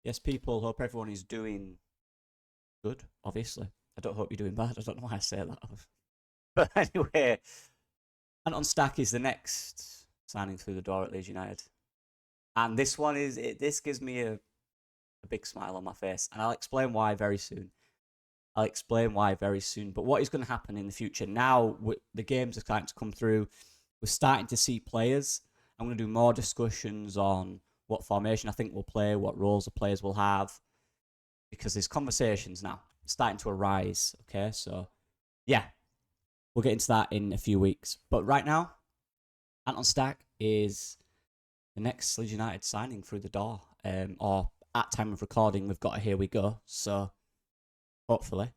Yes, people. Hope everyone is doing good, obviously. I don't hope you're doing bad. I don't know why I say that. But anyway, Anton Stach is the next signing through the door at Leeds United. And this one this gives me a big smile on my face. And I'll explain why very soon. But what is going to happen in the future now, the games are starting to come through. We're starting to see players. I'm going to do more discussions on what formation I think we'll play, what roles the players will have, because there's conversations now starting to arise. Okay, so yeah, we'll get into that in a few weeks. But right now, Anton Stach is the next Leeds United signing through the door. Or at time of recording, we've got a here we go. So hopefully,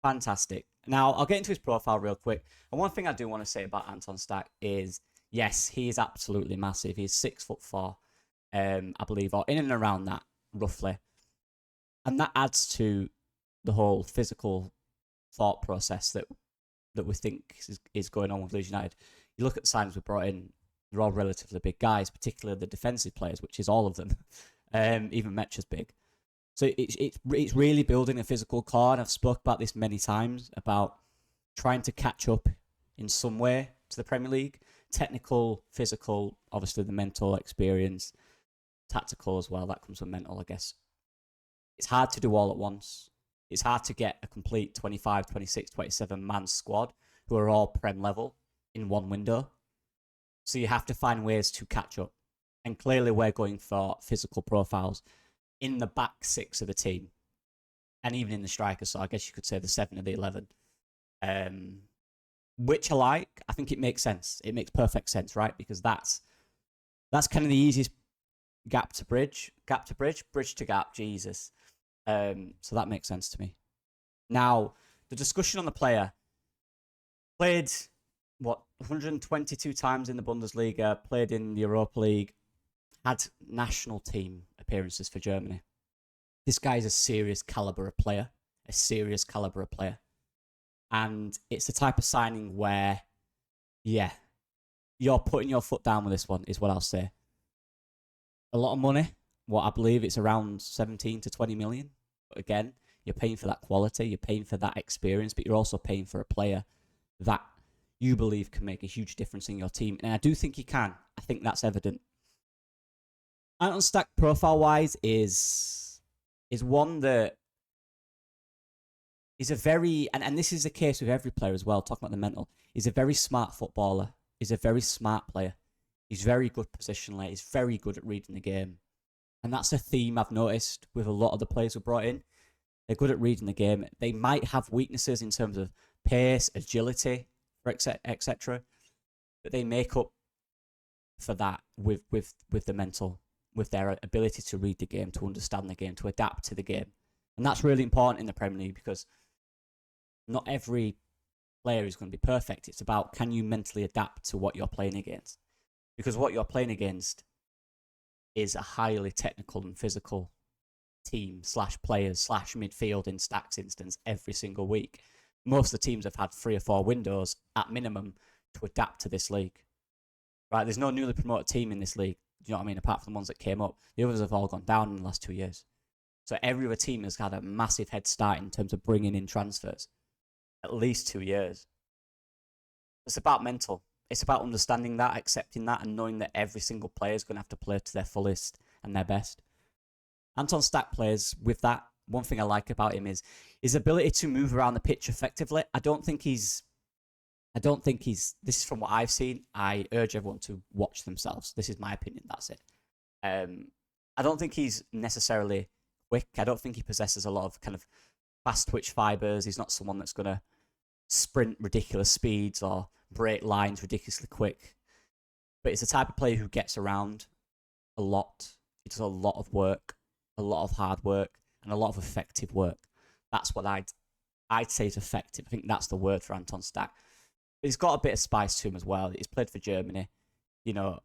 fantastic. Now I'll get into his profile real quick. And one thing I do want to say about Anton Stach is, yes, he is absolutely massive. He's 6'4", I believe, or in and around that roughly. And that adds to the whole physical thought process that we think is going on with Leeds United. You look at the signings we brought in, they're all relatively big guys, particularly the defensive players, which is all of them. Even Metcha's big. So it's really building a physical core, and I've spoke about this many times, about trying to catch up in some way to the Premier League. Technical, physical, obviously the mental experience, tactical as well. That comes with mental, I guess. It's hard to do all at once. It's hard to get a complete 25, 26, 27 man squad who are all Prem level in one window. So you have to find ways to catch up. And clearly we're going for physical profiles in the back six of the team. And even in the strikers, so I guess you could say the 7 of the 11. Which I like. I think it makes sense. It makes perfect sense, right? Because that's kind of the easiest gap to bridge, bridge to gap, Jesus. So that makes sense to me. Now, the discussion on the player. Played, 122 times in the Bundesliga, played in the Europa League, had national team appearances for Germany. This guy is a serious calibre of player. And it's the type of signing where, yeah, you're putting your foot down with this one, is what I'll say. A lot of money. What I believe it's around 17 to 20 million. But again, you're paying for that quality, you're paying for that experience, but you're also paying for a player that you believe can make a huge difference in your team. And I do think he can. I think that's evident. Anton Stach profile-wise is one that is a very, and this is the case with every player as well, talking about the mental, he's a very smart footballer. He's a very smart player. He's very good positionally. He's very good at reading the game. And that's a theme I've noticed with a lot of the players we brought in. They're good at reading the game. They might have weaknesses in terms of pace, agility, etc. But they make up for that with the mental, with their ability to read the game, to understand the game, to adapt to the game. And that's really important in the Premier League, because not every player is going to be perfect. It's about, can you mentally adapt to what you're playing against? Because what you're playing against is a highly technical and physical team / players / midfield in Stach's instance every single week. Most of the teams have had 3 or 4 windows at minimum to adapt to this league. Right? There's no newly promoted team in this league. Do you know what I mean? Apart from the ones that came up. The others have all gone down in the last 2 years. So every other team has had a massive head start in terms of bringing in transfers. At least 2 years. It's about mental. It's about understanding that, accepting that, and knowing that every single player is going to have to play to their fullest and their best. Anton Stach plays with that. One thing I like about him is his ability to move around the pitch effectively. I don't think he's, this is from what I've seen. I urge everyone to watch themselves. This is my opinion. That's it. I don't think he's necessarily quick. I don't think he possesses a lot of kind of fast twitch fibers. He's not someone that's going to sprint ridiculous speeds or break lines ridiculously quick. But it's the type of player who gets around a lot. He does a lot of work, a lot of hard work, and a lot of effective work. That's what I'd say is effective. I think that's the word for Anton Stach. But he's got a bit of spice to him as well. He's played for Germany. You know,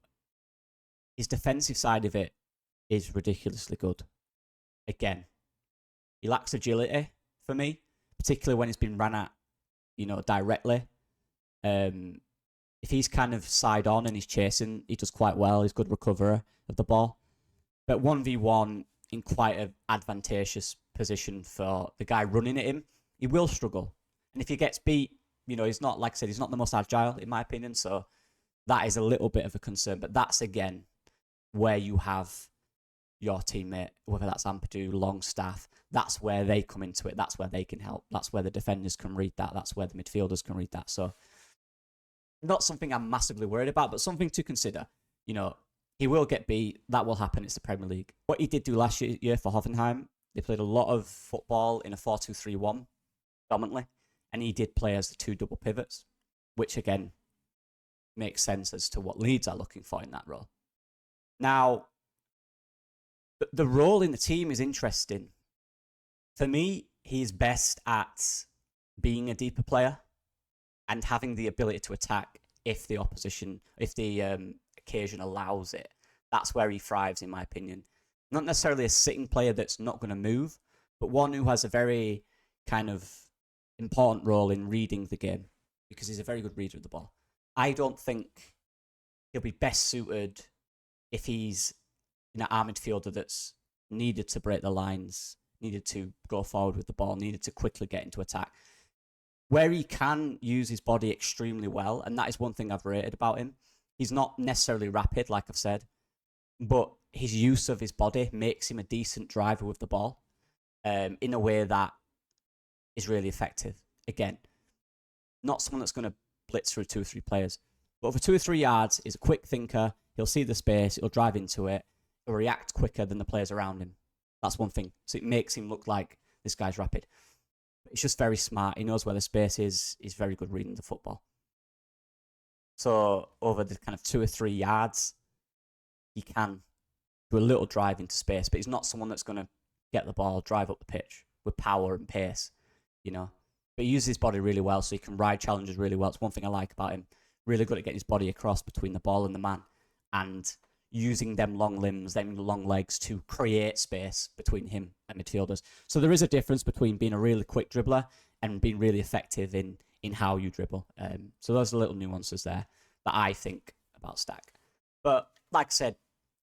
his defensive side of it is ridiculously good. Again, he lacks agility for me, particularly when he's been ran at, you know, directly. If he's kind of side on and he's chasing, he does quite well. He's a good recoverer of the ball. But 1v1 in quite an advantageous position for the guy running at him, he will struggle. And if he gets beat, he's not, like I said, he's not the most agile, in my opinion. So that is a little bit of a concern. But that's, again, where you have your teammate, whether that's Ampadu, Longstaff, that's where they come into it. That's where they can help. That's where the defenders can read that. That's where the midfielders can read that. So not something I'm massively worried about, but something to consider. He will get beat. That will happen. It's the Premier League. What he did do last year for Hoffenheim, they played a lot of football in a 4-2-3-1 dominantly, and he did play as the 2 double pivots, which, again, makes sense as to what Leeds are looking for in that role. Now, the role in the team is interesting. For me, he's best at being a deeper player and having the ability to attack if the occasion allows it. That's where he thrives, in my opinion. Not necessarily a sitting player that's not going to move, but one who has a very kind of important role in reading the game, because he's a very good reader of the ball. I don't think he'll be best suited if he's an arm midfielder that's needed to break the lines, needed to go forward with the ball, needed to quickly get into attack. Where he can use his body extremely well, and that is one thing I've rated about him. He's not necessarily rapid, like I've said, but his use of his body makes him a decent driver with the ball in a way that is really effective. Again, not someone that's going to blitz through 2 or 3 players, but over 2 or 3 yards, he's a quick thinker. He'll see the space, he'll drive into it, he'll react quicker than the players around him. That's one thing. So it makes him look like this guy's rapid. But he's just very smart. He knows where the space is. He's very good reading the football. So over the kind of 2 or 3 yards, he can do a little drive into space, but he's not someone that's going to get the ball, drive up the pitch with power and pace, But he uses his body really well, so he can ride challenges really well. It's one thing I like about him. Really good at getting his body across between the ball and the man, and using them long limbs, them long legs to create space between him and midfielders. So there is a difference between being a really quick dribbler and being really effective in how you dribble. So those are little nuances there that I think about Stach. But like I said,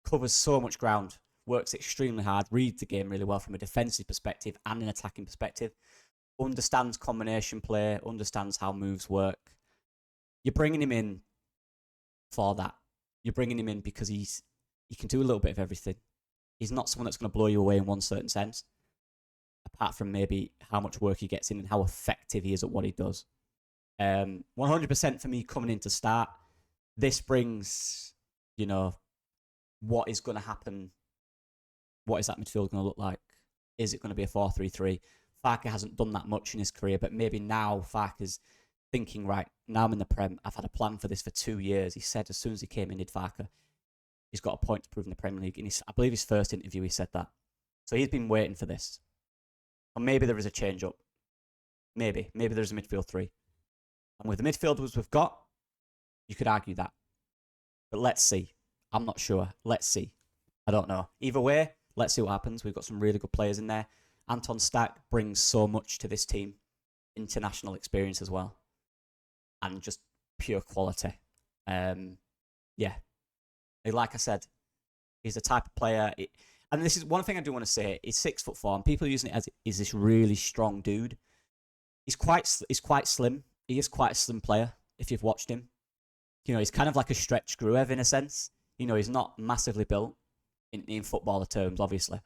covers so much ground, works extremely hard, reads the game really well from a defensive perspective and an attacking perspective, understands combination play, understands how moves work. You're bringing him in for that. You're bringing him in because he can do a little bit of everything. He's not someone that's going to blow you away in one certain sense, apart from maybe how much work he gets in and how effective he is at what he does. 100% for me coming in to start. This brings, what is going to happen? What is that midfield going to look like? Is it going to be a 4-3-3? Farke hasn't done that much in his career, but maybe now Farke's thinking, right, now I'm in the Prem. I've had a plan for this for 2 years. He said as soon as he came in, Farke, he's got a point to prove in the Premier League. And I believe his first interview, he said that. So he's been waiting for this. Or maybe there is a change up. Maybe there's a midfield 3. And with the midfielders we've got, you could argue that. But let's see. I'm not sure. Let's see. I don't know. Either way, let's see what happens. We've got some really good players in there. Anton Stach brings so much to this team. International experience as well. And just pure quality. Yeah. Like I said, he's the type of player... and this is one thing I do want to say. He's 6'4", and people are using it as is this really strong dude. He's quite slim. He is quite a slim player, if you've watched him. He's kind of like a stretch Gruev in a sense. He's not massively built in footballer terms, obviously.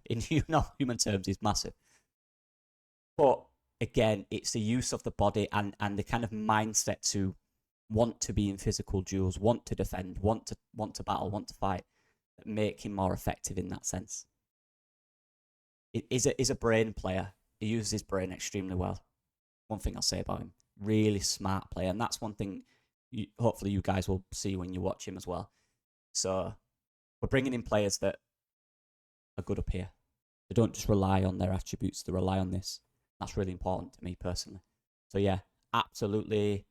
In human terms, he's massive. But again, it's the use of the body and the kind of mindset to want to be in physical duels, want to defend, want to battle, want to fight, that make him more effective in that sense. He's a brain player. He uses his brain extremely well. One thing I'll say about him. Really smart player. And that's one thing hopefully you guys will see when you watch him as well. So we're bringing in players that are good up here. They don't just rely on their attributes. They rely on this. That's really important to me personally. So yeah, absolutely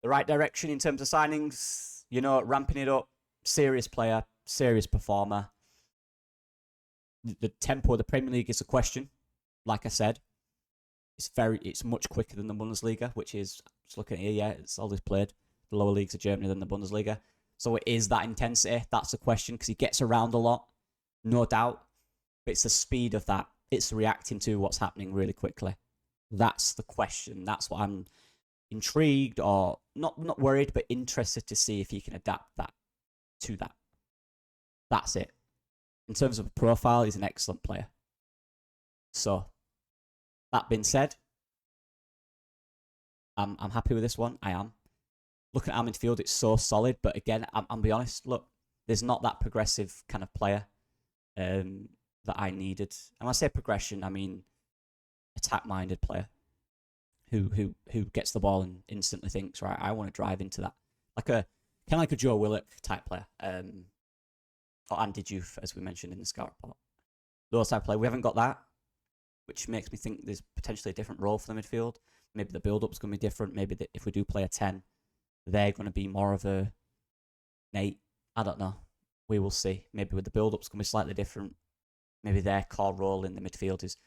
the right direction in terms of signings. Ramping it up. Serious player. Serious performer. The tempo of the Premier League is a question. Like I said, it's much quicker than the Bundesliga, which is, just looking at here, yeah, it's always played the lower leagues of Germany than the Bundesliga. So it is that intensity. That's the question, because he gets around a lot. no doubt. But it's the speed of that. It's reacting to what's happening really quickly. That's the question. That's what I'm intrigued, or not worried, but interested to see if he can adapt that to that. That's it. In terms of a profile, he's an excellent player. So, that being said, I'm happy with this one. I am. Looking at our midfield, it's so solid. But again, I'll be honest, look, there's not that progressive kind of player that I needed. And when I say progression, I mean attack-minded player who gets the ball and instantly thinks, right, I want to drive into that. Kind of like a Joe Willock type player. Or Andy Diouf, as we mentioned in the scout report. Those type of player. We haven't got that, which makes me think there's potentially a different role for the midfield. Maybe the build-up's going to be different. Maybe if we do play a 10, they're going to be more of an 8. I don't know. We will see. Maybe with the build-up's going to be slightly different. Maybe their core role in the midfield is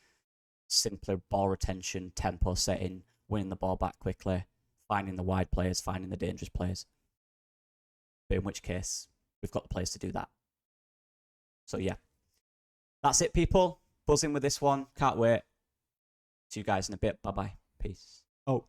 simpler ball retention, tempo setting, winning the ball back quickly, finding the wide players, finding the dangerous players. But in which case, we've got the players to do that. So yeah. That's it, people. Buzzing with this one. Can't wait. See you guys in a bit. Bye-bye. Peace. Oh.